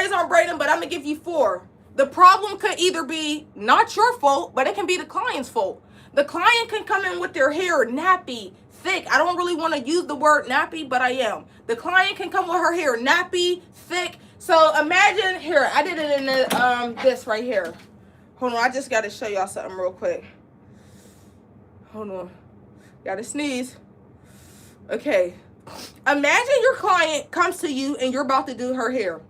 ways on braiding, but I'm going to give you 4. The problem could either be not your fault, but it can be the client's fault. The client can come in with their hair nappy, thick. I don't really want to use the word nappy, but I am. The client can come with her hair nappy, thick. So imagine here, I did it in the, this right here. Hold on, I just got to show y'all something real quick. Hold on. Got to sneeze. Okay. Imagine your client comes to you and you're about to do her hair.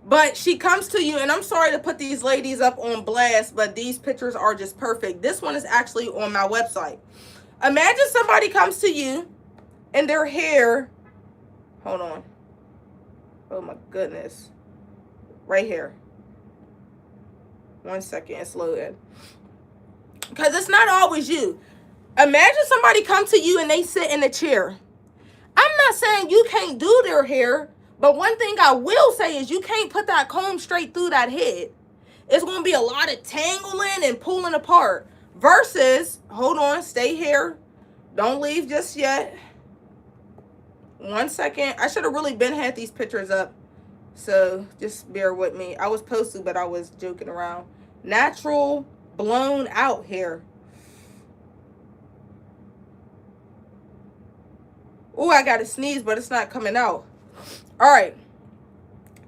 But she comes to you, and I'm sorry to put these ladies up on blast, but these pictures are just perfect. This one is actually on my website. Imagine somebody comes to you and their hair, hold on. Oh my goodness. Right here. 1 second, it's loading. Because it's not always you. Imagine somebody come to you and they sit in a chair. I'm not saying you can't do their hair, but one thing I will say is you can't put that comb straight through that head. It's going to be a lot of tangling and pulling apart. Versus, hold on, stay here. Don't leave just yet. 1 second. I should have really been had these pictures up. So just bear with me. I was supposed to, but I was joking around. Natural blown out hair. Oh, I got to sneeze, but it's not coming out. All right.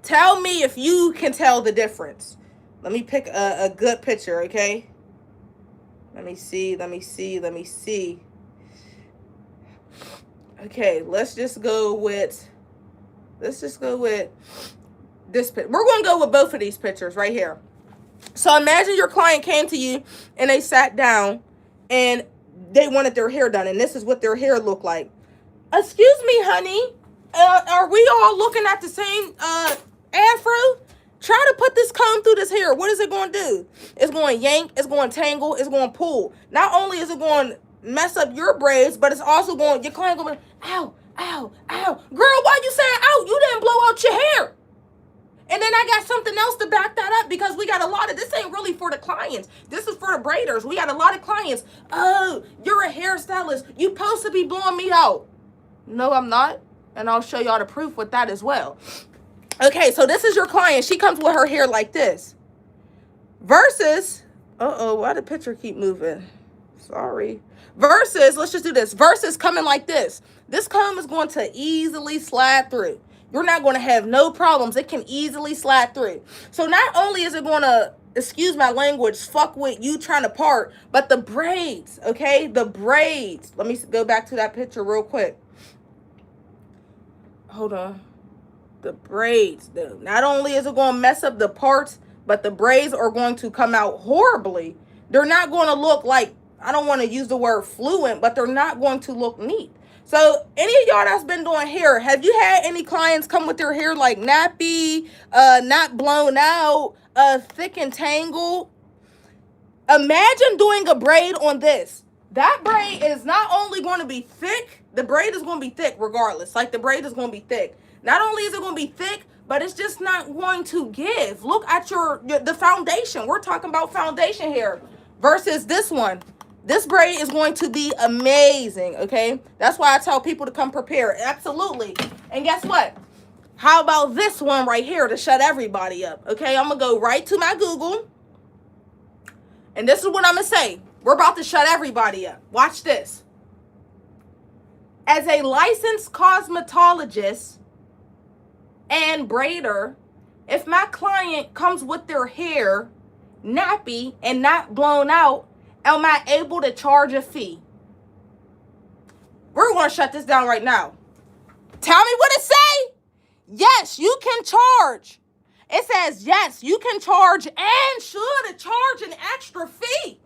Tell me if you can tell the difference. Let me pick a good picture, okay? Let me see. Okay, let's just go with this picture. We're going to go with both of these pictures right here. So imagine your client came to you and they sat down and they wanted their hair done, and this is what their hair looked like. Excuse me, honey. Are we all looking at the same afro? Try to put this comb through this hair. What is it going to do? It's going to yank. It's going to tangle. It's going to pull. Not only is it going to mess up your braids, but it's also going, your client going to be, ow, ow, ow. Girl, why you saying ow? You didn't blow out your hair. And then I got something else to back that up, because we got a lot of, this ain't really for the clients. This is for the braiders. We got a lot of clients. Oh, you're a hairstylist. You supposed to be blowing me out. No, I'm not. And I'll show y'all the proof with that as well. Okay, so this is your client. She comes with her hair like this. Versus, why the picture keep moving? Sorry. Versus, let's just do this. Versus coming like this. This comb is going to easily slide through. You're not going to have no problems. It can easily slide through. So not only is it going to, excuse my language, fuck with you trying to part, but the braids, okay? The braids. Let me go back to that picture real quick. Hold on. The braids, though. Not only is it going to mess up the parts, but the braids are going to come out horribly. They're not going to look like, I don't want to use the word fluent, but they're not going to look neat. So any of y'all that's been doing hair, have you had any clients come with their hair like nappy, not blown out, thick and tangled? Imagine doing a braid on this. That braid is not only going to be thick, the braid is going to be thick regardless. Like, the braid is going to be thick. Not only is it going to be thick, but it's just not going to give. Look at the foundation. We're talking about foundation hair versus this one. This braid is going to be amazing, okay? That's why I tell people to come prepared. Absolutely. And guess what? How about this one right here to shut everybody up, okay? I'm going to go right to my Google. And this is what I'm going to say. We're about to shut everybody up. Watch this. As a licensed cosmetologist and braider, if my client comes with their hair nappy and not blown out, am I able to charge a fee? We're going to shut this down right now. Tell me what it say. Yes, you can charge. It says, yes, you can charge and should charge an extra fee.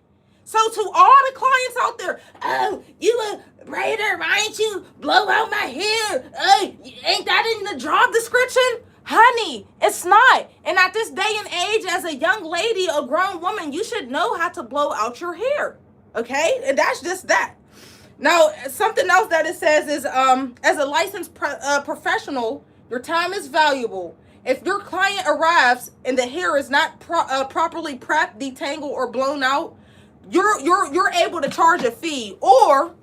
So to all the clients out there, oh, you a braider, why ain't you blow out my hair? Oh, ain't that in the job description? Honey, it's not. And at this day and age, as a young lady, a grown woman, you should know how to blow out your hair. Okay? And that's just that. Now, something else that it says is, as a licensed professional, your time is valuable. If your client arrives and the hair is not properly prepped, detangled, or blown out, you're able to charge a fee. Or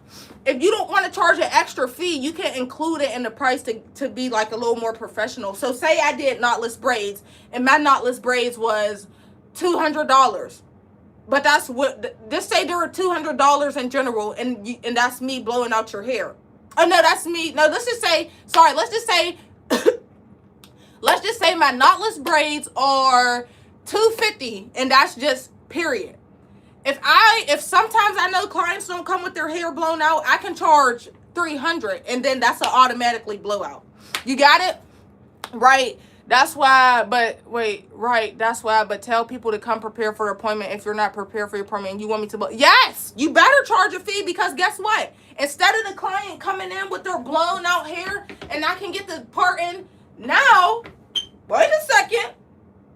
if you don't want to charge an extra fee, you can include it in the price to be like a little more professional. So say I did knotless braids and my knotless braids was $200. But that's what, just say there are $200 in general, and that's me blowing out your hair. Oh no, that's me. No, let's just say, sorry, let's just say let's just say my knotless braids are $250, and that's just period. If sometimes I know clients don't come with their hair blown out, I can charge $300, and then that's an automatically blowout. You got it? Right. That's why, but wait, right. That's why, but tell people to come prepare for the appointment. If you're not prepared for your appointment and you want me to, yes, you better charge a fee, because guess what? Instead of the client coming in with their blown out hair and I can get the part in now, wait a second,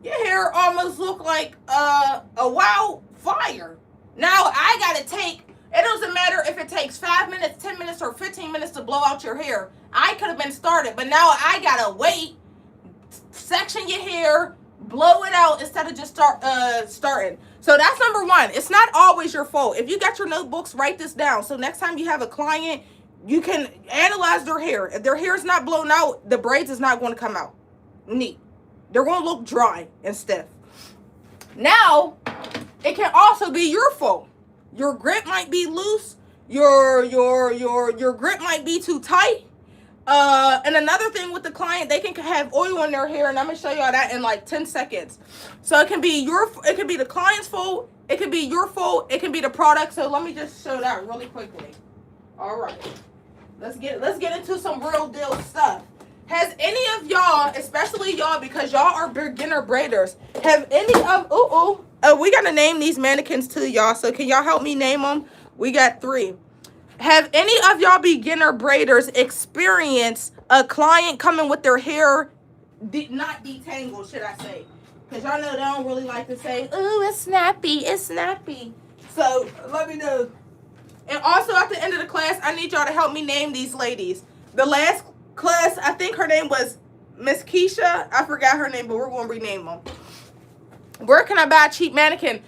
your hair almost look like a wildfire. Now I gotta take, it doesn't matter if it takes 5 minutes, 10 minutes, or 15 minutes to blow out your hair. I could have been started, but now I gotta wait, section your hair, blow it out instead of just starting. So that's number one. It's not always your fault. If you got your notebooks, write this down. So next time you have a client, you can analyze their hair. If their hair is not blown out, the braids is not going to come out neat. They're going to look dry and stiff. Now, it can also be your fault. Your grip might be loose. Your grip might be too tight. And another thing with the client, they can have oil in their hair, and I'm gonna show y'all that in like 10 seconds. So it can be the client's fault, it can be your fault, it can be the product. So let me just show that really quickly. All right, let's get into some real deal stuff. Has any of y'all, especially y'all, because y'all are beginner braiders, have any of we gotta name these mannequins too, y'all. So can y'all help me name them? We got 3. Have any of y'all beginner braiders experienced a client coming with their hair not detangled, should I say? Because y'all know they don't really like to say, ooh, it's snappy, it's snappy. So let me know. And also at the end of the class, I need y'all to help me name these ladies. The last class, I think her name was Miss Keisha. I forgot her name, but we're going to rename them. Where can I buy a cheap mannequin?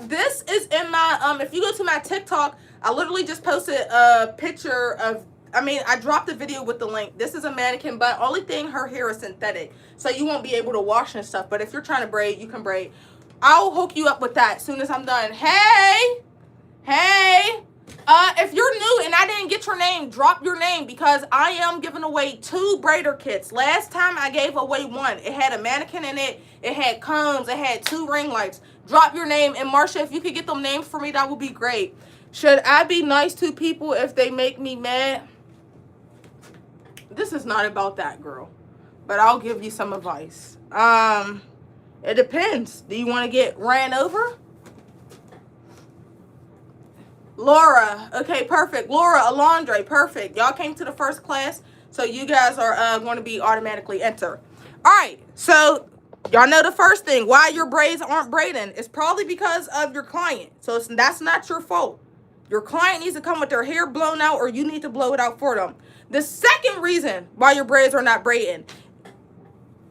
This is in my, if you go to my TikTok, I literally just posted a picture of, I dropped the video with the link. This is a mannequin, but only thing, her hair is synthetic. So you won't be able to wash and stuff. But if you're trying to braid, you can braid. I'll hook you up with that as soon as I'm done. Hey, if you're new and I didn't get your name, drop your name, because I am giving away 2 braider kits. Last time I gave away 1. It had a mannequin in it. It had combs. It had 2 ring lights. Drop your name. And Marsha, if you could get them names for me, that would be great. Should I be nice to people if they make me mad? This is not about that, girl. But I'll give you some advice. It depends. Do you want to get ran over? Laura. Okay, perfect. Laura, Alondre, perfect. Y'all came to the first class, so you guys are going to be automatically entered. All right, so y'all know the first thing. Why your braids aren't braiding? It's probably because of your client. So that's not your fault. Your client needs to come with their hair blown out, or you need to blow it out for them. The second reason why your braids are not braiding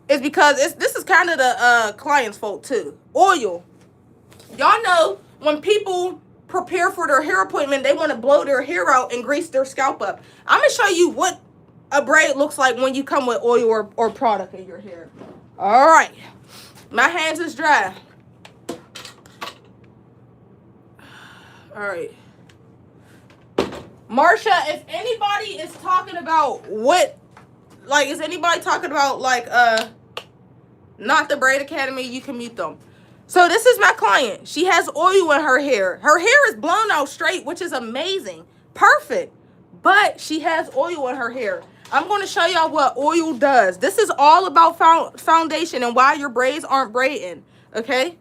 is because this is kind of the client's fault too. Oil. Y'all know when people prepare for their hair appointment, they want to blow their hair out and grease their scalp up. I'm going to show you what a braid looks like when you come with oil or product in your hair. All right. My hands is dry. All right. Marsha, if anybody is talking about is anybody talking about not the Braid Academy, you can mute them. So this is my client. She has oil in her hair. Her hair is blown out straight, which is amazing. Perfect. But she has oil in her hair. I'm going to show y'all what oil does. This is all about foundation and why your braids aren't braiding. Okay?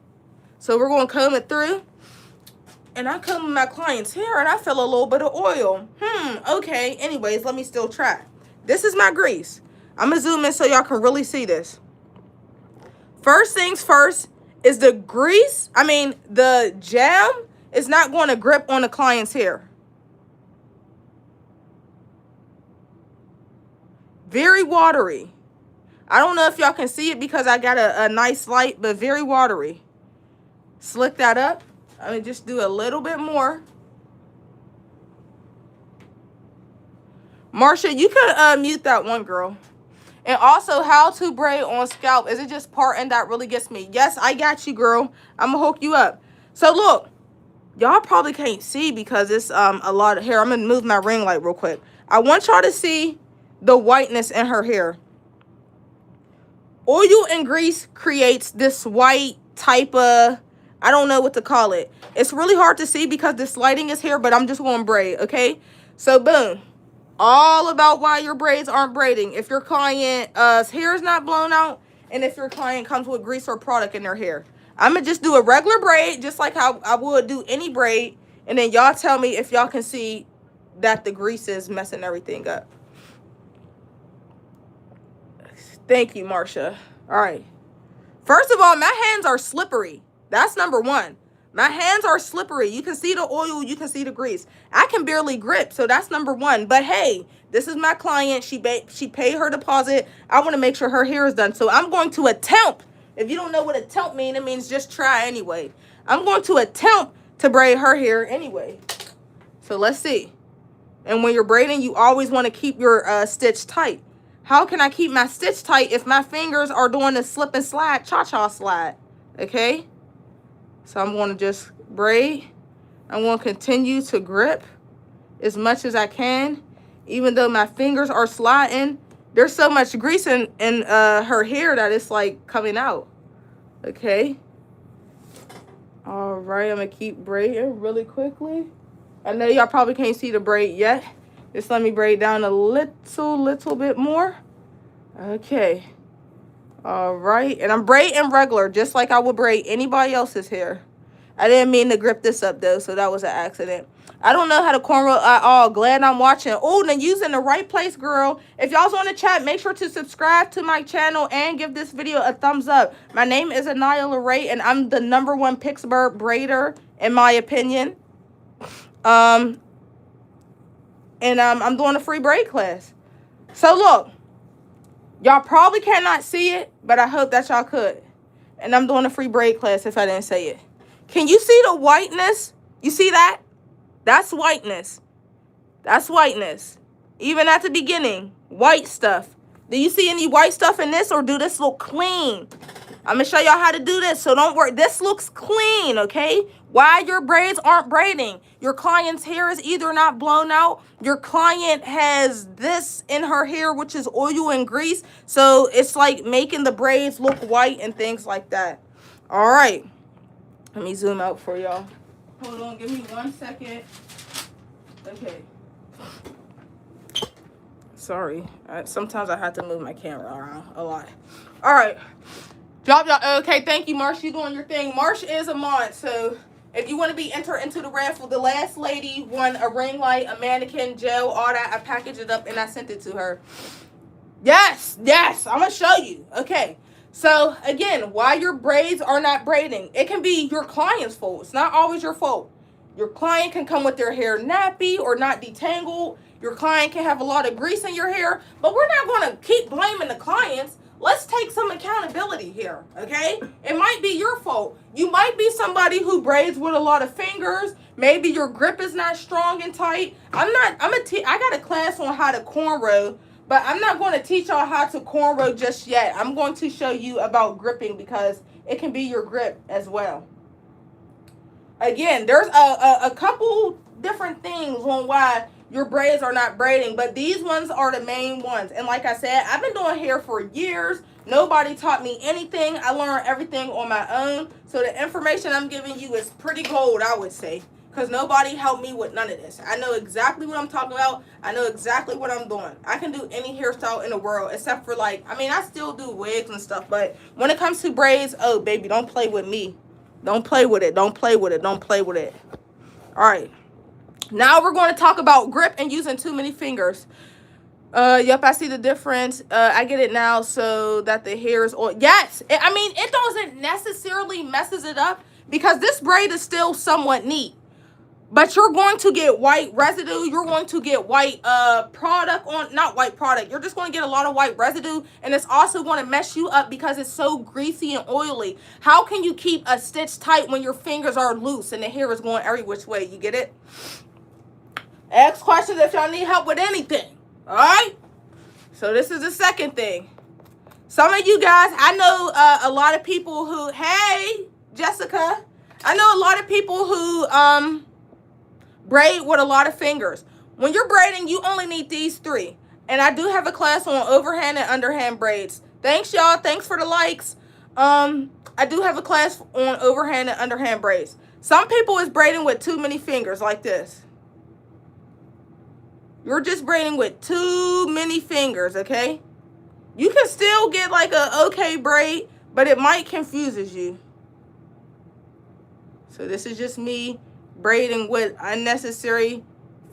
So we're going to comb it through. And I comb my client's hair and I feel a little bit of oil. Okay. Anyways, let me still try. This is my grease. I'm going to zoom in so y'all can really see this. First things first is the grease. The jam is not going to grip on the client's hair. Very watery. I don't know if y'all can see it because I got a nice light, but very watery. Slick that up. Just do a little bit more. Marsha, you can mute that one, girl. And also, how to braid on scalp. Is it just parting that really gets me? Yes, I got you, girl. I'm going to hook you up. So, look. Y'all probably can't see because it's a lot of hair. I'm going to move my ring light real quick. I want y'all to see the whiteness in her hair. Oil and grease creates this white type of, I don't know what to call it. It's really hard to see because this lighting is here, but I'm just going to braid, okay? So, boom. All about why your braids aren't braiding. If your client's hair is not blown out, and if your client comes with grease or product in their hair. I'm going to just do a regular braid, just like how I would do any braid. And then y'all tell me if y'all can see that the grease is messing everything up. Thank you, Marsha. All right. First of all, my hands are slippery. That's number one. My hands are slippery. You can see the oil. You can see the grease. I can barely grip, so that's number one. But hey, this is my client. She paid her deposit. I want to make sure her hair is done. So I'm going to attempt. If you don't know what attempt means, it means just try anyway. I'm going to attempt to braid her hair anyway. So let's see. And when you're braiding, you always want to keep your stitch tight. How can I keep my stitch tight if my fingers are doing the slip and slide, cha-cha slide? Okay. So I'm going to just braid. I'm going to continue to grip as much as I can. Even though my fingers are sliding, there's so much grease in her hair that it's like coming out. Okay. All right, I'm going to keep braiding really quickly. I know y'all probably can't see the braid yet. Just let me braid down a little bit more. Okay. All right. And I'm braiding regular, just like I would braid anybody else's hair. I didn't mean to grip this up, though, so that was an accident. I don't know how to cornrow at all. Glad I'm watching. Oh, then using the right place, girl. If y'all's on the chat, make sure to subscribe to my channel and give this video a thumbs up. My name is Aniya.LaRaye, and I'm the #1 Pittsburgh braider, in my opinion. I'm doing a free braid class. So, look. Y'all probably cannot see it, but I hope that y'all could. And I'm doing a free braid class if I didn't say it. Can you see the whiteness? You see that? That's whiteness. That's whiteness. Even at the beginning, white stuff. Do you see any white stuff in this, or do this look clean? I'm going to show y'all how to do this, so don't worry. This looks clean, okay? Why your braids aren't braiding? Your client's hair is either not blown out. Your client has this in her hair, which is oil and grease. So it's like making the braids look white and things like that. All right. Let me zoom out for y'all. Hold on. Give me 1 second. Okay. Sorry. Sometimes I have to move my camera around a lot. All right. Y'all. Okay, thank you, Marsh. You doing your thing. Marsh is a mod, so if you want to be entered into the raffle, the last lady won a ring light, a mannequin, gel, all that. I packaged it up and I sent it to her. Yes, I'm going to show you. Okay, so again, why your braids are not braiding. It can be your client's fault. It's not always your fault. Your client can come with their hair nappy or not detangled. Your client can have a lot of grease in your hair, but we're not going to keep blaming the clients. Let's take some accountability here, okay? It might be your fault. You might be somebody who braids with a lot of fingers. Maybe your grip is not strong and tight. I got a class on how to cornrow, but I'm not going to teach y'all how to cornrow just yet. I'm going to show you about gripping because it can be your grip as well. Again, there's a couple different things on why your braids are not braiding, but these ones are the main ones. And like I said, I've been doing hair for years. Nobody taught me anything. I learned everything on my own. So the information I'm giving you is pretty gold, I would say, because nobody helped me with none of this. I know exactly what I'm talking about. I know exactly what I'm doing. I can do any hairstyle in the world except for I still do wigs and stuff, but when it comes to braids, oh baby, don't play with me. Don't play with it. Don't play with it. Don't play with it. All right. Now we're going to talk about grip and using too many fingers. Yep, I see the difference. I get it now so that the hair is on. Yes. It doesn't necessarily messes it up because this braid is still somewhat neat. But you're going to get white residue. You're going to get white product on, not white product. You're just going to get a lot of white residue. And it's also going to mess you up because it's so greasy and oily. How can you keep a stitch tight when your fingers are loose and the hair is going every which way? You get it? Ask questions if y'all need help with anything. All right. So this is the second thing. Some of you guys, I know a lot of people who, hey, Jessica, I know a lot of people who braid with a lot of fingers. When you're braiding, you only need these 3. And I do have a class on overhand and underhand braids. Thanks, y'all. Thanks for the likes. I do have a class on overhand and underhand braids. Some people is braiding with too many fingers like this. You're just braiding with too many fingers, okay? You can still get like a okay braid, but it might confuses you. So this is just me braiding with unnecessary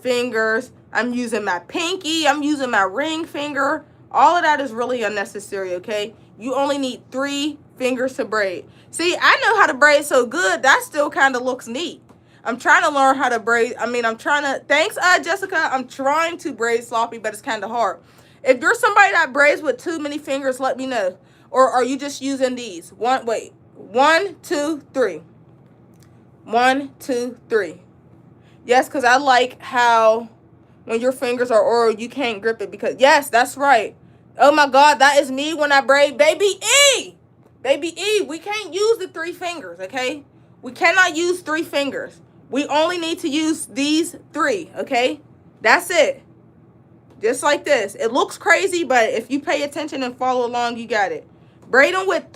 fingers. I'm using my pinky. I'm using my ring finger. All of that is really unnecessary, okay? You only need 3 fingers to braid. See, I know how to braid so good, that still kind of looks neat. I'm trying to learn how to braid. Thanks, Jessica. I'm trying to braid sloppy, but it's kind of hard. If you're somebody that braids with too many fingers, let me know. Or are you just using these? 1, 2, 3. 1, 2, 3. Yes, because I like how when your fingers are oiled, you can't grip it because, yes, that's right. Oh my God, that is me when I braid. Baby E! Baby E, we can't use the 3 fingers, okay? We cannot use 3 fingers. We only need to use these 3, okay? That's it. Just like this. It looks crazy, but if you pay attention and follow along, you got it. Braiding with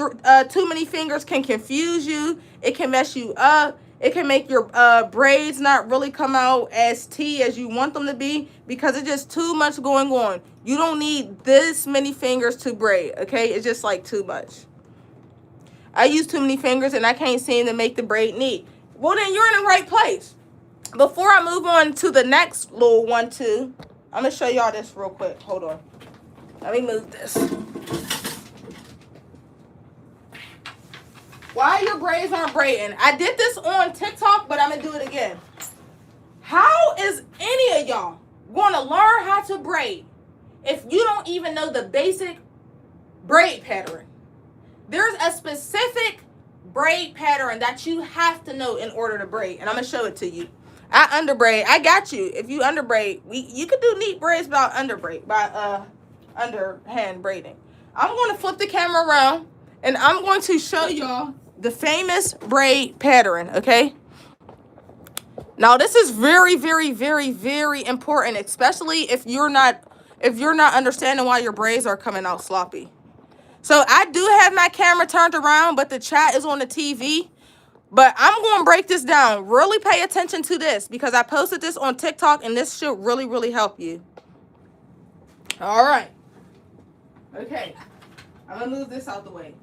too many fingers can confuse you. It can mess you up. It can make your braids not really come out as T as you want them to be because it's just too much going on. You don't need this many fingers to braid, okay? It's just like too much. I use too many fingers and I can't seem to make the braid neat. Well, then you're in the right place. Before I move on to the next little one, too, I'm going to show y'all this real quick. Hold on. Let me move this. Why your braids aren't braiding? I did this on TikTok, but I'm going to do it again. How is any of y'all going to learn how to braid if you don't even know the basic braid pattern? There's a specific braid pattern that you have to know in order to braid, and I'm going to show it to you. I underbraid. I got you. If you underbraid, you could do neat braids by underhand braiding. I'm going to flip the camera around, and I'm going to show y'all the famous braid pattern, okay? Now, this is very, very, very, very important, especially if you're not understanding why your braids are coming out sloppy. So I do have my camera turned around, but the chat is on the TV. But I'm going to break this down. Really pay attention to this because I posted this on TikTok and this should really, really help you. All right. Okay. I'm going to move this out the way.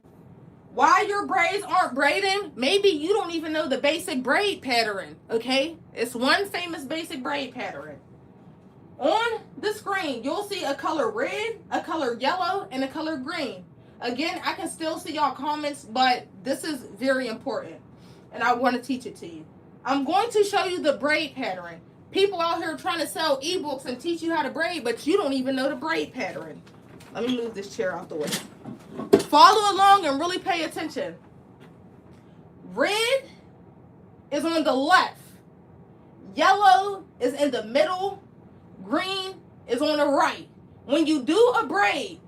Why your braids aren't braiding? Maybe you don't even know the basic braid pattern. Okay. It's one famous basic braid pattern. On the screen, you'll see a color red, a color yellow, and a color green. Again, I can still see y'all comments, but this is very important. And I want to teach it to you. I'm going to show you the braid pattern. People out here trying to sell ebooks and teach you how to braid, but you don't even know the braid pattern. Let me move this chair out the way. Follow along and really pay attention. Red is on the left. Yellow is in the middle. Green is on the right. When you do a braid,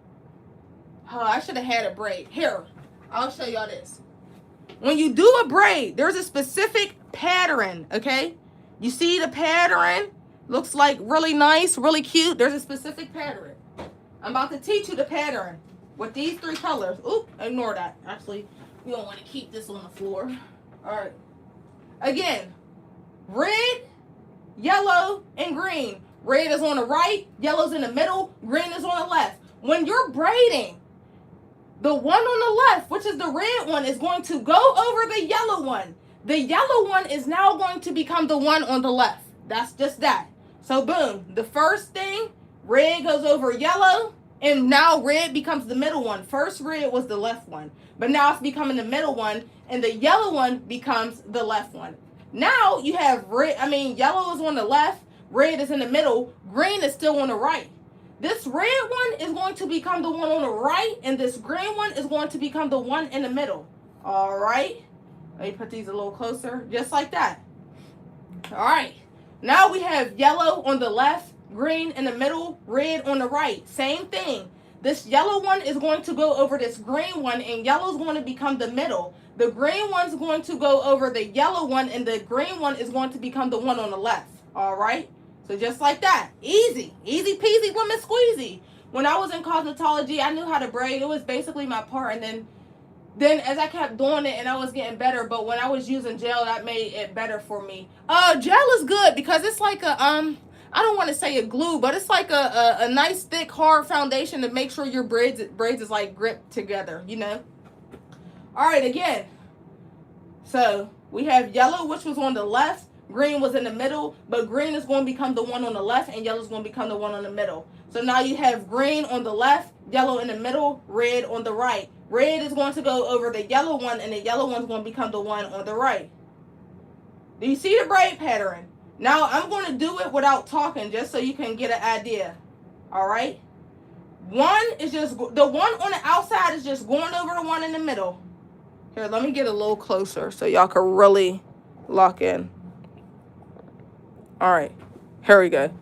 I should have had a braid. Here, I'll show y'all this. When you do a braid, there's a specific pattern, okay? You see the pattern? Looks like really nice, really cute. There's a specific pattern. I'm about to teach you the pattern with these 3 colors. Oop, ignore that. Actually, we don't want to keep this on the floor. All right. Again, red, yellow, and green. Red is on the right, yellow's in the middle, green is on the left. When you're braiding, the one on the left, which is the red one, is going to go over the yellow one. The yellow one is now going to become the one on the left. That's just that. So boom, the first thing, red goes over yellow, and now red becomes the middle one. First red was the left one, but now it's becoming the middle one, and the yellow one becomes the left one. Now you have yellow is on the left, red is in the middle, green is still on the right. This red one is going to become the one on the right, and this green one is going to become the one in the middle. All right. Let me put these a little closer, just like that. All right. Now we have yellow on the left, green in the middle, red on the right. Same thing. This yellow one is going to go over this green one, and yellow is going to become the middle. The green one's going to go over the yellow one, and the green one is going to become the one on the left. All right? So just like that. Easy. Easy peasy lemon squeezy. When I was in cosmetology, I knew how to braid. It was basically my part, and then as I kept doing it and I was getting better, but when I was using gel, that made it better for me. Gel is good because it's like a I don't want to say a glue, but it's like a nice thick hard foundation to make sure your braids is like gripped together, you know. All right, again. So we have yellow, which was on the left, green was in the middle, but green is going to become the one on the left and yellow is going to become the one on the middle. So now you have green on the left, yellow in the middle, red on the right. Red is going to go over the yellow one, and the yellow one's going to become the one on the right. Do you see the braid pattern? Now, I'm going to do it without talking just so you can get an idea. All right? One is just, the one on the outside is just going over the one in the middle. Here, let me get a little closer so y'all can really lock in. All right. Here we go.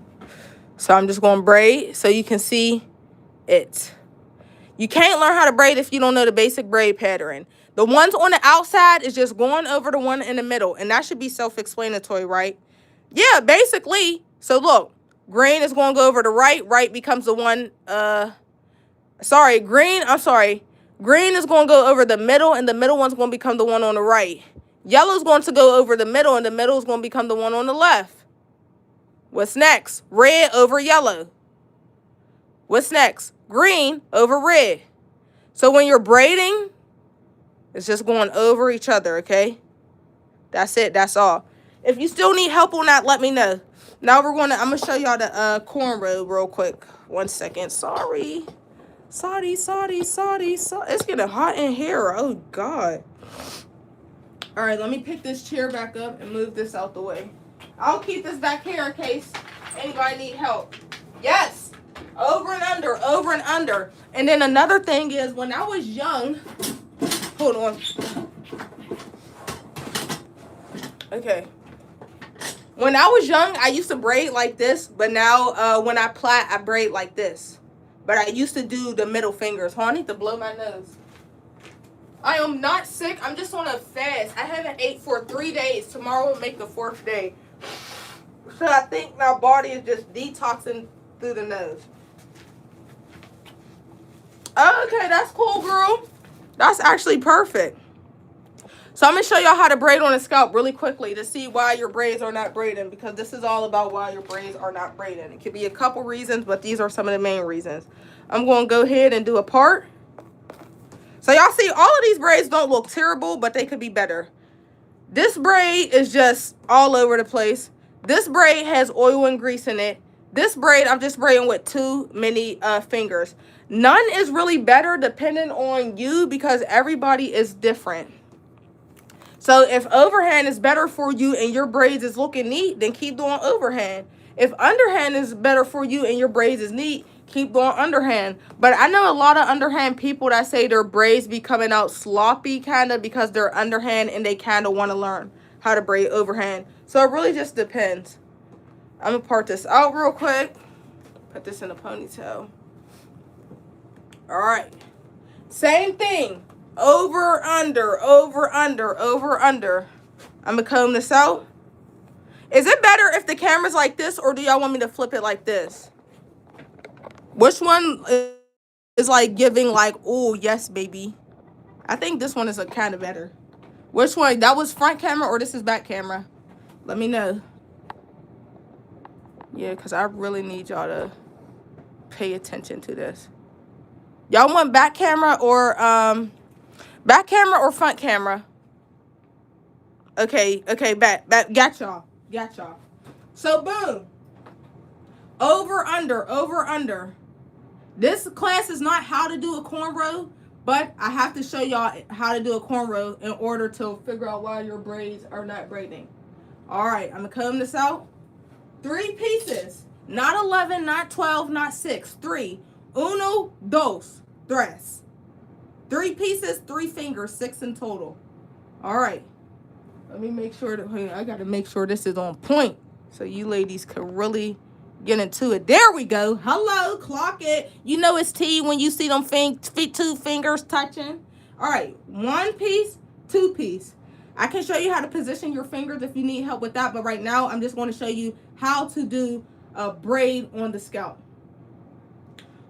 So I'm just going to braid so you can see it. You can't learn how to braid if you don't know the basic braid pattern. The ones on the outside is just going over the one in the middle. And that should be self-explanatory, right? Yeah, basically. So look, green is going to go over the right. Right becomes the one, Green is going to go over the middle, and the middle one's going to become the one on the right. Yellow is going to go over the middle, and the middle is going to become the one on the left. What's next? Red over yellow. What's next? Green over red. So when you're braiding, it's just going over each other, okay? That's it. That's all. If you still need help on that, let me know. Now I'm going to show y'all the cornrow real quick. 1 second. Sorry. It's getting hot in here. Oh, God. All right, let me pick this chair back up and move this out the way. I'll keep this back here in case anybody need help. Yes. Over and under, over and under. And then another thing is, when I was young, hold on. Okay. When I was young, I used to braid like this, but now when I plait, I braid like this. But I used to do the middle fingers. I need to blow my nose. I am not sick. I'm just on a fast. I haven't ate for 3 days. Tomorrow will make the 4th day. So I think my body is just detoxing through the nose. Okay, that's cool, girl. That's actually perfect. So I'm going to show y'all how to braid on a scalp really quickly to see why your braids are not braiding, because this is all about why your braids are not braiding. It could be a couple reasons, but these are some of the main reasons. I'm going to go ahead and do a part. So y'all see, all of these braids don't look terrible, but they could be better. This braid is just all over the place. This braid has oil and grease in it. This braid, I'm just braiding with too many fingers. None is really better depending on you because everybody is different. So if overhand is better for you and your braids is looking neat, then keep doing overhand. If underhand is better for you and your braids is neat, keep doing underhand. But I know a lot of underhand people that say their braids be coming out sloppy kind of because they're underhand and they kind of want to learn how to braid overhand. So it really just depends. I'm going to part this out real quick. Put this in a ponytail. All right. Same thing. Over, under, over, under, over, under. I'm going to comb this out. Is it better if the camera's like this, or do y'all want me to flip it like this? Which one is like giving like, oh, yes, baby? I think this one is kind of better. Which one? That was front camera or this is back camera? Let me know. Yeah, because I really need y'all to pay attention to this. Y'all want back camera or front camera? Okay, back. Got y'all. So boom. Over, under. This class is not how to do a cornrow, but I have to show y'all how to do a cornrow in order to figure out why your braids are not braiding. All right, I'm gonna comb this out. 3 pieces, not 11, not 12, not 6. 3. Uno, dos, tres. 3 pieces, 3 fingers, 6 in total. All right. Let me make sure that I gotta make sure this is on point so you ladies can really Get into it. There we go. Hello, clock it. You know it's T when you see them two fingers touching. All right, one piece, two piece. I can show you how to position your fingers if you need help with that, but right now I'm just going to show you how to do a braid on the scalp.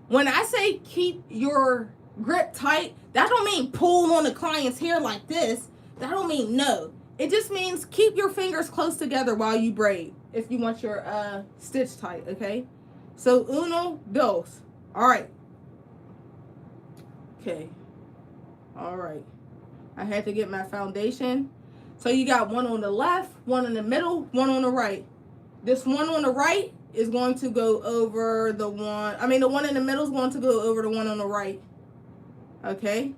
When I say keep your grip tight, that don't mean pull on the client's hair like this. That don't mean no. It just means keep your fingers close together while you braid if you want your stitch tight, okay? So, uno, dos. All right. Okay. All right. I had to get my foundation. So you got one on the left, one in the middle, one on the right. This one on the right is going to go over the one, the one in the middle is going to go over the one on the right. Okay?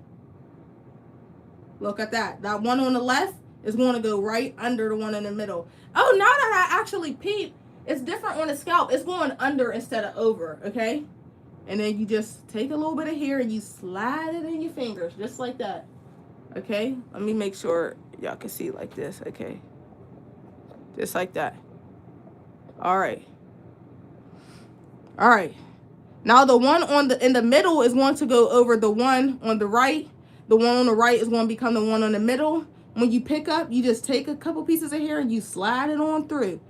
Look at that. That one on the left is going to go right under the one in the middle. Oh, now that I actually peep, it's different on the scalp. It's going under instead of over, okay? And then you just take a little bit of hair and you slide it in your fingers, just like that. Okay? Let me make sure y'all can see like this, okay? Just like that. All right. All right. Now the one in the middle is going to go over the one on the right. The one on the right is going to become the one on the middle. When you pick up, you just take a couple pieces of hair and you slide it on through.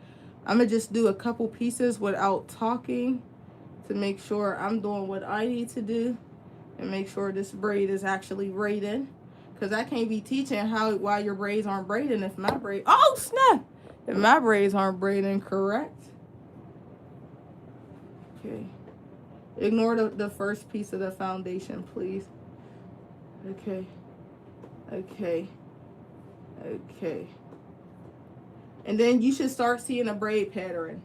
I'm going to just do a couple pieces without talking to make sure I'm doing what I need to do and make sure this braid is actually braided. Because I can't be teaching why your braids aren't braiding if my braids... Oh, snap! If my braids aren't braiding correct. Okay. Ignore the first piece of the foundation, please. Okay. Okay. Okay. And then you should start seeing a braid pattern.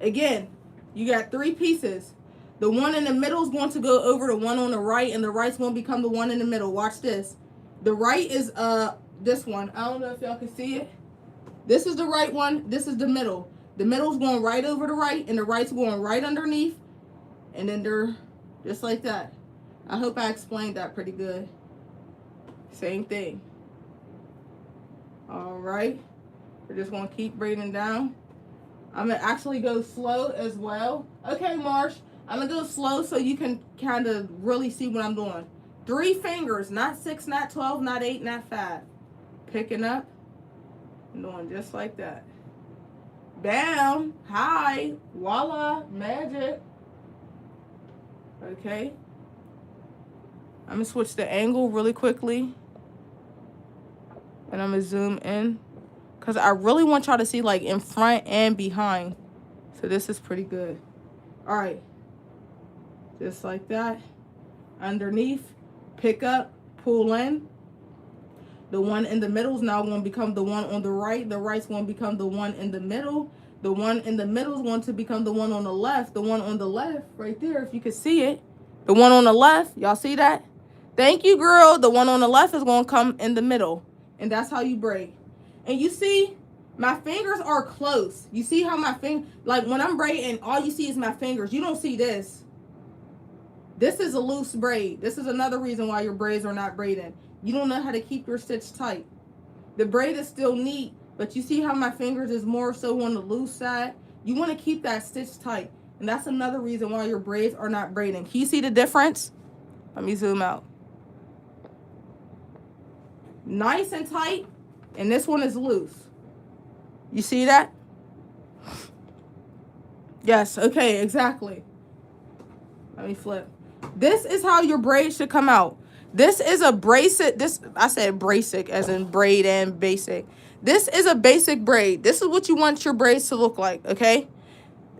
Again, you got three pieces. The one in the middle is going to go over the one on the right, and the right's going to become the one in the middle. Watch this. The right is this one. I don't know if y'all can see it. This is the right one. This is the middle. The middle's going right over the right, and the right's going right underneath. And then they're just like that. I hope I explained that pretty good. Same thing. All right. We're just going to keep braiding down. I'm going to actually go slow as well. Okay, Marsh. I'm going to go slow so you can kind of really see what I'm doing. 3 fingers, not 6, not 12, not 8, not 5. Picking up and doing just like that. Bam. Hi. Voila. Magic. Okay. I'm going to switch the angle really quickly. And I'm going to zoom in. Because I really want y'all to see like in front and behind. So this is pretty good. All right. Just like that. Underneath. Pick up. Pull in. The one in the middle is now going to become the one on the right. The right's going to become the one in the middle. The one in the middle is going to become the one on the left. The one on the left, right there, if you can see it. The one on the left, y'all see that? Thank you, girl. The one on the left is going to come in the middle. And that's how you braid. And you see, my fingers are close. You see how my finger, like when I'm braiding, all you see is my fingers. You don't see this. This is a loose braid. This is another reason why your braids are not braiding. You don't know how to keep your stitch tight. The braid is still neat, but you see how my fingers is more so on the loose side? You want to keep that stitch tight. And that's another reason why your braids are not braiding. Can you see the difference? Let me zoom out. Nice and tight, and this one is loose. You see that? Yes, okay, exactly. Let me flip. This is how your braid should come out. This is a basic, I said basic as in braid and basic. This is a basic braid. This is what you want your braids to look like, okay?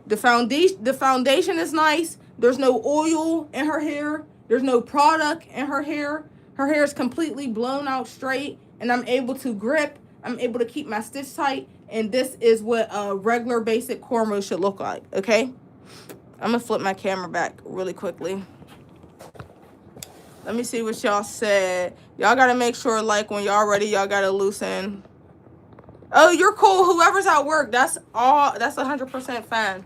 The foundation is nice. There's no oil in her hair. There's no product in her hair. Her hair is completely blown out straight, and I'm able to grip. I'm able to keep my stitch tight, and this is what a regular basic cornrow should look like, okay? I'm going to flip my camera back really quickly. Let me see what y'all said. Y'all got to make sure, like, when y'all ready, y'all got to loosen. Oh, you're cool. Whoever's at work, that's 100% fine.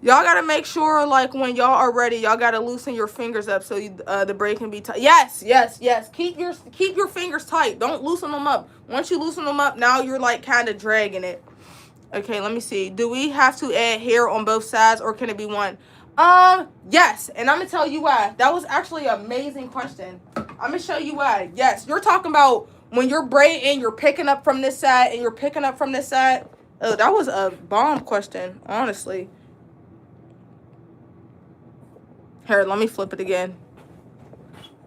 Y'all got to make sure, like, when y'all are ready, y'all got to loosen your fingers up so the braid can be tight. Yes, yes, yes. Keep your fingers tight. Don't loosen them up. Once you loosen them up, now you're, like, kind of dragging it. Okay, let me see. Do we have to add hair on both sides or can it be one? Yes. And I'm going to tell you why. That was actually an amazing question. I'm going to show you why. Yes, you're talking about when you're braiding, you're picking up from this side and you're picking up from this side. Oh, that was a bomb question, honestly. Here, let me flip it again.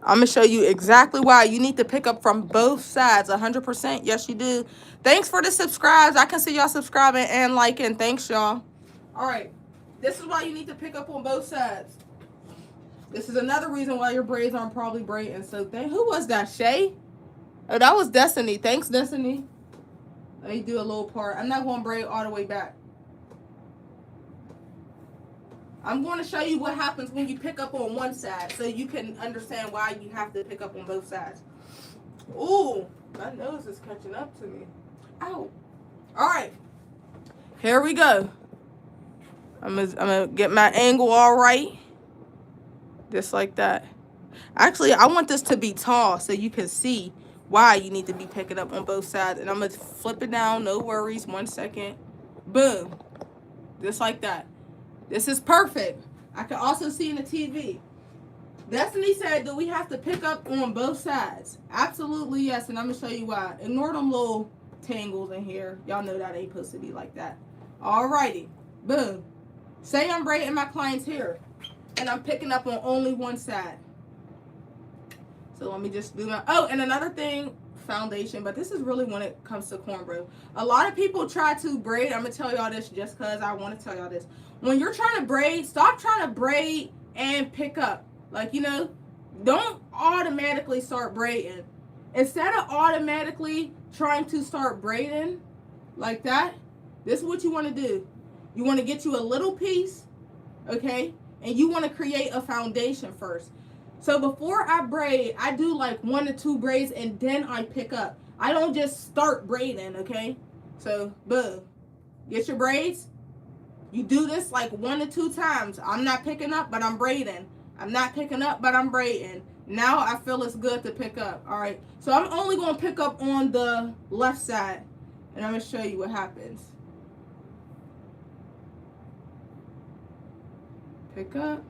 I'm going to show you exactly why you need to pick up from both sides, 100%. Yes, you do. Thanks for the subscribes. I can see y'all subscribing and liking. Thanks, y'all. All right. This is why you need to pick up on both sides. This is another reason why your braids aren't probably braiding. So, who was that? Shay? Oh, that was Destiny. Thanks, Destiny. Let me do a little part. I'm not going to braid all the way back. I'm going to show you what happens when you pick up on one side so you can understand why you have to pick up on both sides. Ooh, my nose is catching up to me. Ow. All right. Here we go. I'm gonna get my angle all right. Just like that. Actually, I want this to be tall so you can see why you need to be picking up on both sides. And I'm going to flip it down. No worries. 1 second. Boom. Just like that. This is perfect. I can also see in the TV. Destiny said, do we have to pick up on both sides? Absolutely, yes. And I'm going to show you why. Ignore them little tangles in here. Y'all know that ain't supposed to be like that. Alrighty. Boom. Say I'm braiding my client's hair. And I'm picking up on only one side. So let me just do my... Oh, and another thing, foundation. But this is really when it comes to cornrow. A lot of people try to braid. I'm going to tell y'all this just because I want to tell y'all this. When you're trying to braid, stop trying to braid and pick up. Like, you know, don't automatically start braiding. Instead of automatically trying to start braiding like that, this is what you want to do. You want to get you a little piece, okay? And you want to create a foundation first. So before I braid, I do like 1 to 2 braids and then I pick up. I don't just start braiding, okay? So, boom. Get your braids. You do this like 1 to 2 times. I'm not picking up, but I'm braiding. I'm not picking up, but I'm braiding. Now I feel it's good to pick up. All right. So I'm only going to pick up on the left side. And I'm going to show you what happens. Pick up.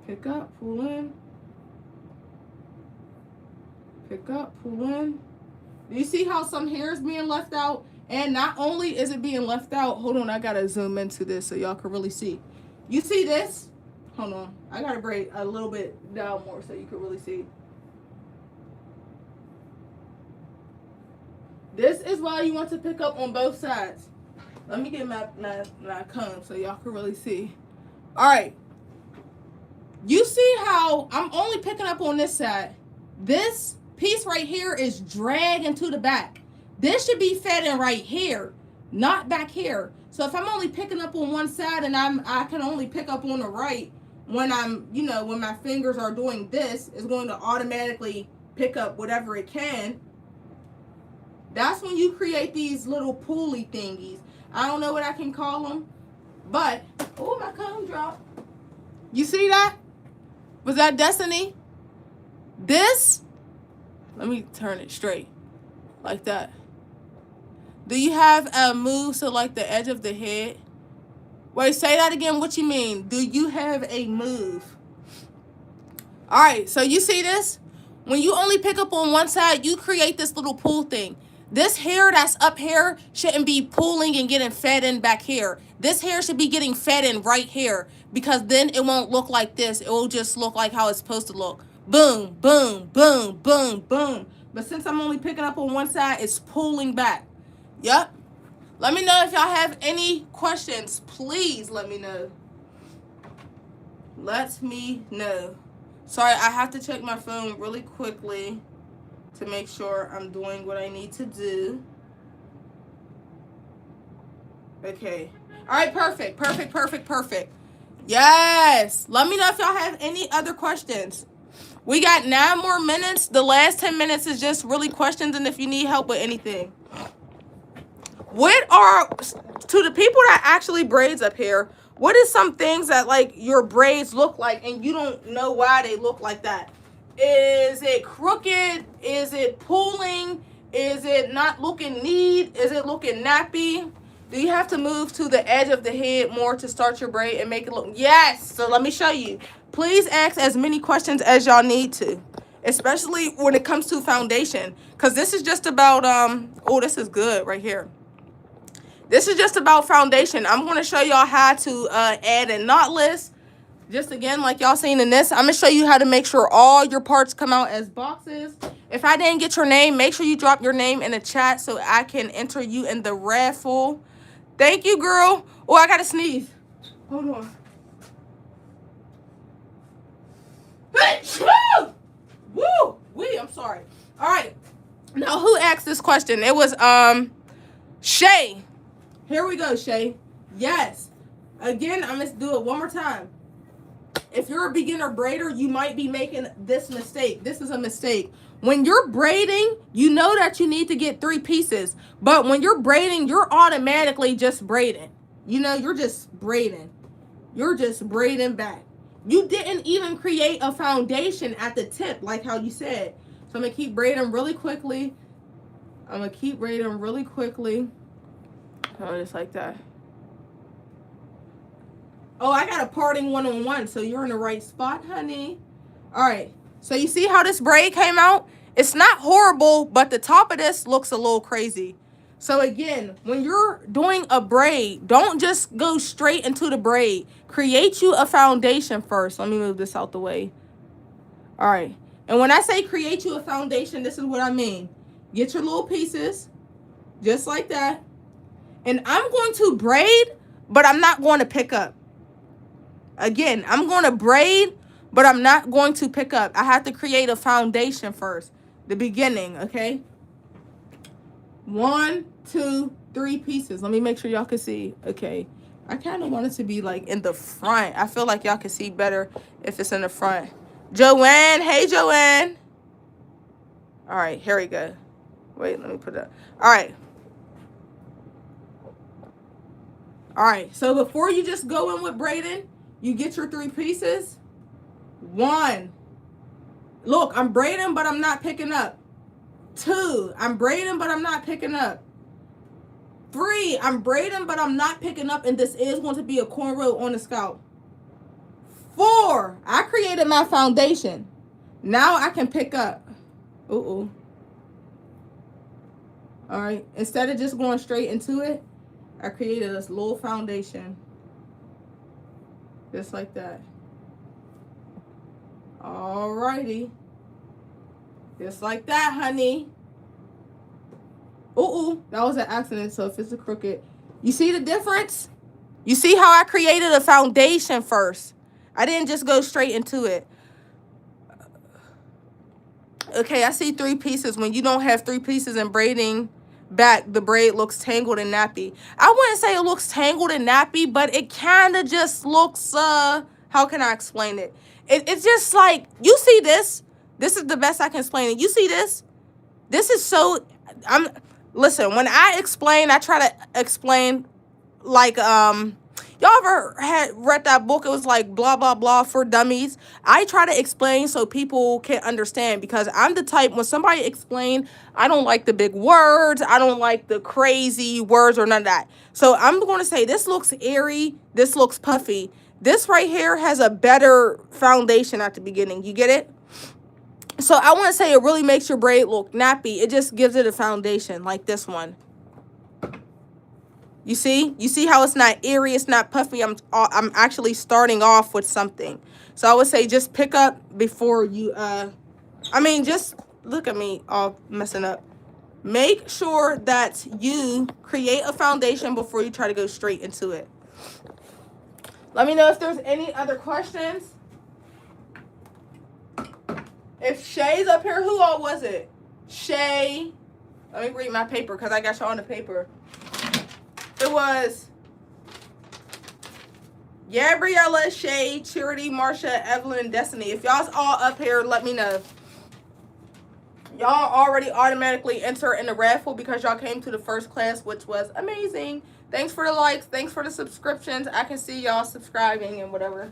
Pick up, pull in. Pick up, pull in. Do you see how some hair is being left out? And not only is it being left out, hold on, I gotta zoom into this so y'all can really see. You see this? Hold on, I gotta braid a little bit down more so you can really see. This is why you want to pick up on both sides. Let me get my comb so y'all can really see. All right. You see how I'm only picking up on this side. This piece right here is dragging to the back. This should be fed in right here, not back here. So if I'm only picking up on one side and I can only pick up on the right, when I'm, you know, when my fingers are doing this, it's going to automatically pick up whatever it can. That's when you create these little pulley thingies. I don't know what I can call them, but, oh, my comb dropped. You see that? Was that Destiny? This, let me turn it straight, like that. Do you have a move to like the edge of the head? Wait, say that again. What you mean? Do you have a move? All right, so you see this? When you only pick up on one side, you create this little pull thing. This hair that's up here shouldn't be pulling and getting fed in back here. This hair should be getting fed in right here because then it won't look like this. It will just look like how it's supposed to look. Boom, boom, boom, boom, boom. But since I'm only picking up on one side, it's pulling back. Yep. Let me know if y'all have any questions. Please let me know. Let me know. Sorry, I have to check my phone really quickly to make sure I'm doing what I need to do. Okay. All right, perfect, perfect, perfect, perfect. Yes. Let me know if y'all have any other questions. We got 9 more minutes. The last 10 minutes is just really questions and if you need help with anything. What are, to the people that actually braids up here, what is some things that like your braids look like and you don't know why they look like that? Is it crooked? Is it pulling? Is it not looking neat? Is it looking nappy? Do you have to move to the edge of the head more to start your braid and make it look? Yes. So let me show you. Please ask as many questions as y'all need to, especially when it comes to foundation, because this is just about oh, this is good right here. This is just about foundation. I'm going to show y'all how to add a knot list. Just again, like y'all seen in this, I'm going to show you how to make sure all your parts come out as boxes. If I didn't get your name, make sure you drop your name in the chat so I can enter you in the raffle. Thank you, girl. Oh, I got to sneeze. Hold on. Woo! Wee, I'm sorry. All right. Now, who asked this question? It was Shay. Here we go, Shay. Yes. Again, I'm going to do it one more time. If you're a beginner braider, you might be making this mistake. This is a mistake. When you're braiding, you know that you need to get 3 pieces. But when you're braiding, you're automatically just braiding. You know, you're just braiding. You're just braiding back. You didn't even create a foundation at the tip, like how you said. So I'm going to keep braiding really quickly. I'm going to keep braiding really quickly. Oh, just like that. Oh, I got a parting one-on-one, so you're in the right spot, honey. All right. So you see how this braid came out? It's not horrible, but the top of this looks a little crazy. So again, when you're doing a braid, don't just go straight into the braid. Create you a foundation first. Let me move this out the way. All right. And when I say create you a foundation, this is what I mean. Get your little pieces, just like that. And I'm going to braid, but I'm not going to pick up. Again, I'm going to braid, but I'm not going to pick up. I have to create a foundation first. The beginning, okay? 1, 2, 3 pieces. Let me make sure y'all can see. Okay. I kind of want it to be like in the front. I feel like y'all can see better if it's in the front. Joanne. Hey, Joanne. All right. Here we go. Wait, let me put it up. All right. All right. So before you just go in with braiding, you get your 3 pieces. 1. Look, I'm braiding, but I'm not picking up. 2. I'm braiding, but I'm not picking up. 3. I'm braiding, but I'm not picking up, and this is going to be a cornrow on the scalp. 4. I created my foundation. Now I can pick up. All right. Instead of just going straight into it, I created this little foundation. Just like that. Alrighty. Just like that, honey. That was an accident, so if it's a crooked. You see the difference? You see how I created a foundation first? I didn't just go straight into it. Okay, I see 3 pieces. When you don't have 3 pieces in braiding back, the braid looks tangled and nappy. I wouldn't say it looks tangled and nappy, but it kind of just looks, how can I explain it? It's just like, you see this? This is the best I can explain it. You see this? This is so, listen, when I explain, I try to explain like, y'all ever read that book? It was like blah, blah, blah for dummies. I try to explain so people can understand, because I'm the type, when somebody explain, I don't like the big words. I don't like the crazy words or none of that. So I'm going to say this looks airy. This looks puffy. This right here has a better foundation at the beginning. You get it? So I want to say it really makes your braid look nappy. It just gives it a foundation like this one. You see? You see how it's not airy, it's not puffy. I'm actually starting off with something. So I would say just pick up before you just look at me all messing up. Make sure that you create a foundation before you try to go straight into it. Let me know if there's any other questions. If Shay's up here, who all was it? Shay. Let me read my paper because I got y'all on the paper. It was Gabriella, Shay, Charity, Marsha, Evelyn, Destiny. If y'all's all up here, let me know. Y'all already automatically enter in the raffle because y'all came to the first class, which was amazing. Thanks for the likes. Thanks for the subscriptions. I can see y'all subscribing and whatever.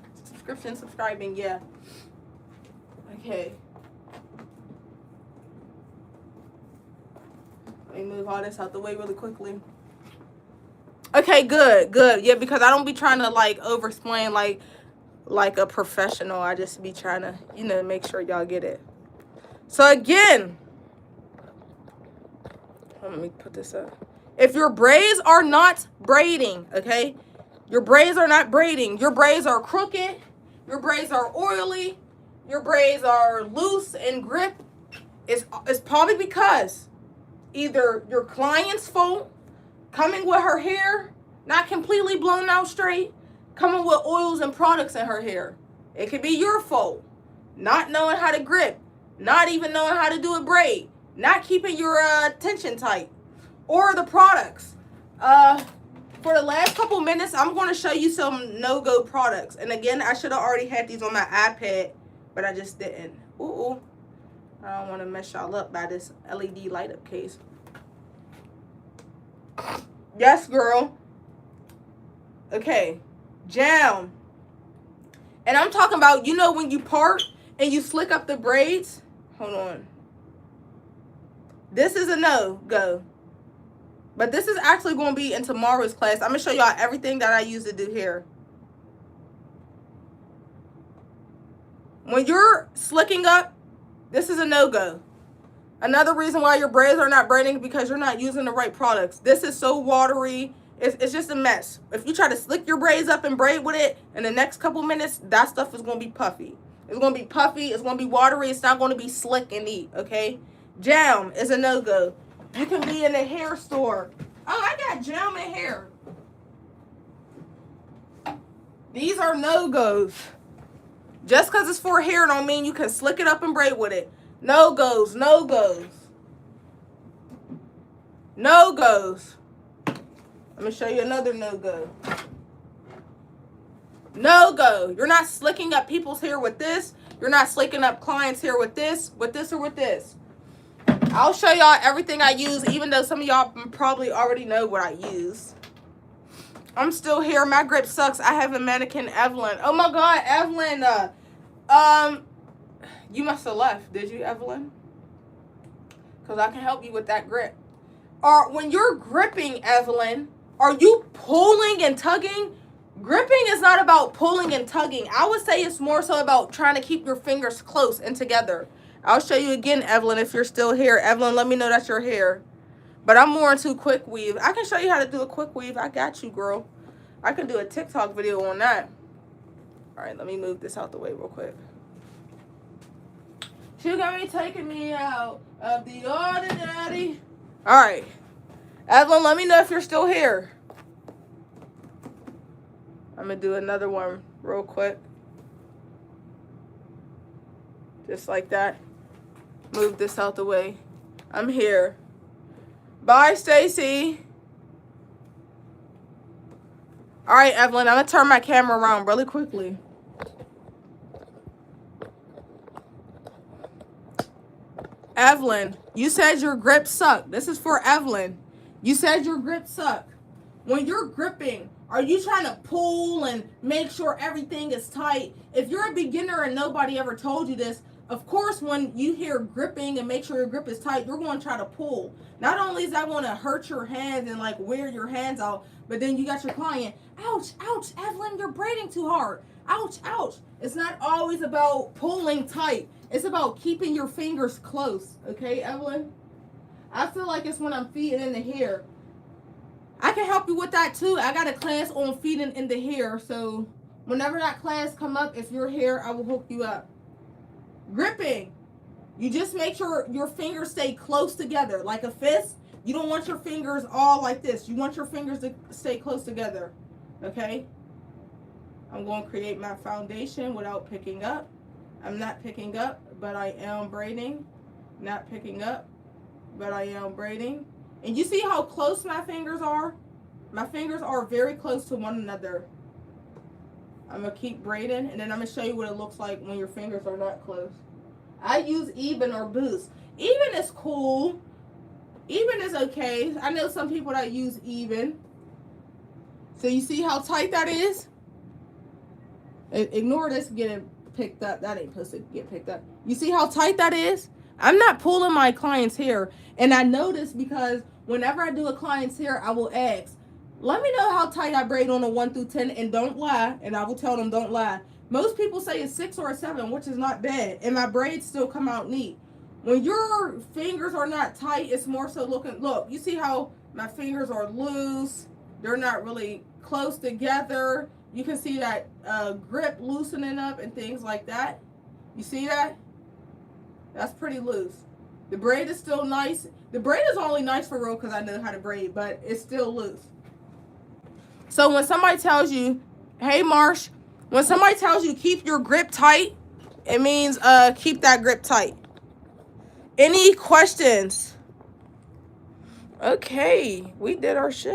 Subscribing, yeah. Okay. Let me move all this out the way really quickly. Okay, good, good. Yeah, because I don't be trying to like over explain like a professional. I just be trying to, you know, make sure y'all get it. So again, let me put this up. If your braids are not braiding, okay, your braids are not braiding, your braids are crooked, your braids are oily, your braids are loose and grip, it's probably because either your client's fault, coming with her hair not completely blown out straight, coming with oils and products in her hair. It could be your fault, not knowing how to grip, not even knowing how to do a braid, not keeping your tension tight, or the products. For the last couple minutes, I'm going to show you some no-go products. And again, I should have already had these on my iPad, but I just didn't. Ooh, I don't want to mess y'all up by this LED light up case. Yes, girl. Okay, jam. And I'm talking about, you know, when you part and you slick up the braids. Hold on. This is a no-go. But this is actually going to be in tomorrow's class. I'm going to show y'all everything that I use to do hair. When you're slicking up, this is a no-go. Another reason why your braids are not braiding is because you're not using the right products. This is so watery. It's just a mess. If you try to slick your braids up and braid with it, in the next couple minutes, that stuff is going to be puffy. It's going to be puffy. It's going to be watery. It's not going to be slick and neat, okay? Jam is a no-go. You can be in a hair store. Oh, I got jam in hair. These are no-goes. Just because it's for hair don't mean you can slick it up and braid with it. No-goes, no-goes. No-goes. Let me show you another no-go. No-go. You're not slicking up people's hair with this. You're not slicking up clients' hair with this, or with this. I'll show y'all everything I use, even though some of y'all probably already know what I use. I'm still here. My grip sucks. I have a mannequin, Evelyn. Oh my God, Evelyn. You must have left, did you, Evelyn? Because I can help you with that grip. Or when you're gripping, Evelyn, are you pulling and tugging? Gripping is not about pulling and tugging. I would say it's more so about trying to keep your fingers close and together. I'll show you again, Evelyn, if you're still here. Evelyn, let me know that you're here. But I'm more into quick weave. I can show you how to do a quick weave. I got you, girl. I can do a TikTok video on that. All right, let me move this out the way real quick. She got me taking me out of the ordinary. All right. Evelyn, let me know if you're still here. I'm going to do another one real quick. Just like that. Move this out the way. I'm here. Bye, Stacy. All right, Evelyn, I'm going to turn my camera around really quickly. Evelyn, you said your grip sucked. This is for Evelyn. You said your grip sucked. When you're gripping, are you trying to pull and make sure everything is tight? If you're a beginner and nobody ever told you this, of course, when you hear gripping and make sure your grip is tight, you're going to try to pull. Not only is that going to hurt your hands and like wear your hands out, but then you got your client, ouch, ouch, Evelyn, you're braiding too hard. Ouch, ouch. It's not always about pulling tight. It's about keeping your fingers close. Okay, Evelyn? I feel like it's when I'm feeding in the hair. I can help you with that too. I got a class on feeding in the hair. So whenever that class come up, if you're here, I will hook you up. Gripping. You just make sure your fingers stay close together. Like a fist. You don't want your fingers all like this. You want your fingers to stay close together. Okay? I'm going to create my foundation without picking up. I'm not picking up, but I am braiding. Not picking up, but I am braiding. And you see how close my fingers are? My fingers are very close to one another. I'm going to keep braiding, and then I'm going to show you what it looks like when your fingers are not close. I use even or boost. Even is cool. Even is okay. I know some people that use even. So you see how tight that is? Ignore this getting picked up. That ain't supposed to get picked up. You see how tight that is? I'm not pulling my client's hair. And I notice because whenever I do a client's hair, I will ask, let me know how tight I braid on a 1 through 10, and don't lie. And I will tell them, don't lie. Most people say a 6 or a 7, which is not bad. And my braids still come out neat. When your fingers are not tight, it's more so looking, look, you see how my fingers are loose. They're not really close together. You can see that grip loosening up and things like that. You see that? That's pretty loose. The braid is still nice. The braid is only nice for real because I know how to braid, but it's still loose. So when somebody tells you, hey Marsh, when somebody tells you keep your grip tight, it means keep that grip tight. Any questions? Okay, we did our shit.